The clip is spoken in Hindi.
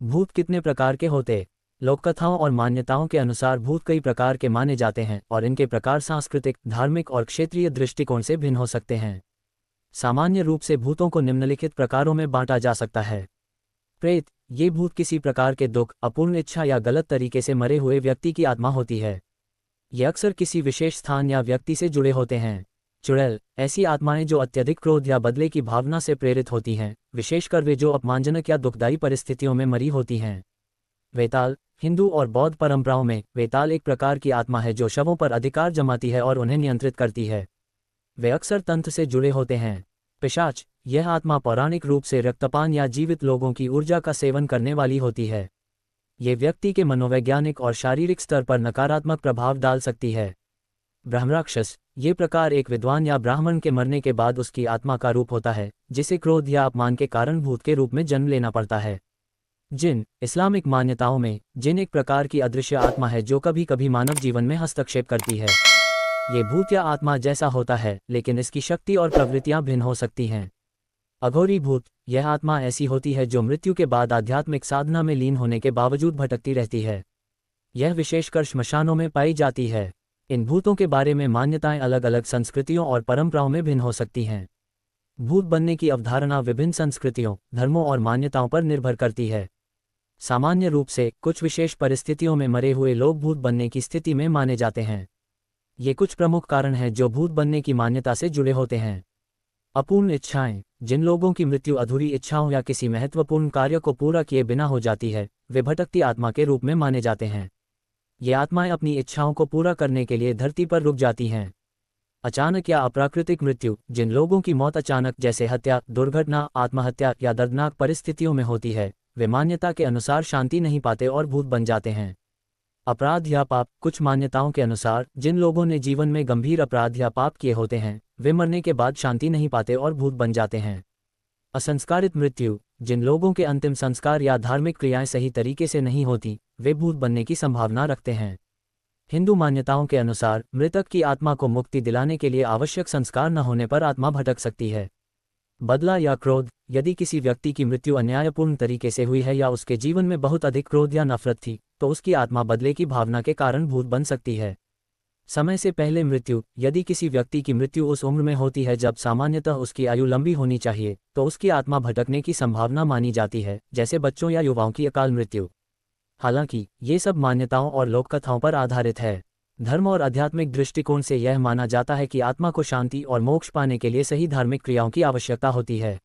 भूत कितने प्रकार के होते? लोककथाओं और मान्यताओं के अनुसार भूत कई प्रकार के माने जाते हैं और इनके प्रकार सांस्कृतिक, धार्मिक और क्षेत्रीय दृष्टिकोण से भिन्न हो सकते हैं। सामान्य रूप से भूतों को निम्नलिखित प्रकारों में बांटा जा सकता है। प्रेत, ये भूत किसी प्रकार के दुख, अपूर्ण इच्छा या गलत तरीके से मरे हुए व्यक्ति की आत्मा होती है। ये अक्सर किसी विशेष स्थान या व्यक्ति से जुड़े होते हैं। चुड़ैल, ऐसी आत्माएं जो अत्यधिक क्रोध या बदले की भावना से प्रेरित होती हैं, विशेषकर वे जो अपमानजनक या दुखदायी परिस्थितियों में मरी होती हैं। वेताल, हिंदू और बौद्ध परंपराओं में वेताल एक प्रकार की आत्मा है जो शवों पर अधिकार जमाती है और उन्हें नियंत्रित करती है। वे अक्सर तंत्र से जुड़े होते हैं। पिशाच, यह आत्मा पौराणिक रूप से रक्तपान या जीवित लोगों की ऊर्जा का सेवन करने वाली होती है। ये व्यक्ति के मनोवैज्ञानिक और शारीरिक स्तर पर नकारात्मक प्रभाव डाल सकती है। ब्रह्मराक्षस, ये प्रकार एक विद्वान या ब्राह्मण के मरने के बाद उसकी आत्मा का रूप होता है, जिसे क्रोध या अपमान के कारण भूत के रूप में जन्म लेना पड़ता है। जिन, इस्लामिक मान्यताओं में जिन एक प्रकार की अदृश्य आत्मा है जो कभी कभी मानव जीवन में हस्तक्षेप करती है। ये भूत या आत्मा जैसा होता है, लेकिन इसकी शक्ति और प्रवृत्तियां भिन्न हो सकती हैं। अघोरी भूत, यह आत्मा ऐसी होती है जो मृत्यु के बाद आध्यात्मिक साधना में लीन होने के बावजूद भटकती रहती है। यह विशेषकर श्मशानों में पाई जाती है। इन भूतों के बारे में मान्यताएं अलग अलग संस्कृतियों और परंपराओं में भिन्न हो सकती हैं। भूत बनने की अवधारणा विभिन्न संस्कृतियों, धर्मों और मान्यताओं पर निर्भर करती है। सामान्य रूप से कुछ विशेष परिस्थितियों में मरे हुए लोग भूत बनने की स्थिति में माने जाते हैं। ये कुछ प्रमुख कारण हैं जो भूत बनने की मान्यता से जुड़े होते हैं। अपूर्ण इच्छाएं, जिन लोगों की मृत्यु अधूरी इच्छाओं या किसी महत्वपूर्ण कार्य को पूरा किए बिना हो जाती है, वे भटकती आत्मा के रूप में माने जाते हैं। ये आत्माएं अपनी इच्छाओं को पूरा करने के लिए धरती पर रुक जाती हैं। अचानक या अप्राकृतिक मृत्यु, जिन लोगों की मौत अचानक जैसे हत्या, दुर्घटना, आत्महत्या या दर्दनाक परिस्थितियों में होती है, वे मान्यता के अनुसार शांति नहीं पाते और भूत बन जाते हैं। अपराध या पाप, कुछ मान्यताओं के अनुसार जिन लोगों ने जीवन में गंभीर अपराध या पाप किए होते हैं, वे मरने के बाद शांति नहीं पाते और भूत बन जाते हैं। असंस्कारित मृत्यु, जिन लोगों के अंतिम संस्कार या धार्मिक क्रियाएं सही तरीके से नहीं होती, वे भूत बनने की संभावना रखते हैं। हिंदू मान्यताओं के अनुसार मृतक की आत्मा को मुक्ति दिलाने के लिए आवश्यक संस्कार न होने पर आत्मा भटक सकती है। बदला या क्रोध, यदि किसी व्यक्ति की मृत्यु अन्यायपूर्ण तरीके से हुई है या उसके जीवन में बहुत अधिक क्रोध या नफरत थी, तो उसकी आत्मा बदले की भावना के कारण भूत बन सकती है। समय से पहले मृत्यु, यदि किसी व्यक्ति की मृत्यु उस उम्र में होती है जब सामान्यतः उसकी आयु लंबी होनी चाहिए, तो उसकी आत्मा भटकने की संभावना मानी जाती है, जैसे बच्चों या युवाओं की अकाल मृत्यु। हालांकि ये सब मान्यताओं और लोककथाओं पर आधारित है। धर्म और आध्यात्मिक दृष्टिकोण से यह माना जाता है कि आत्मा को शांति और मोक्ष पाने के लिए सही धार्मिक क्रियाओं की आवश्यकता होती है।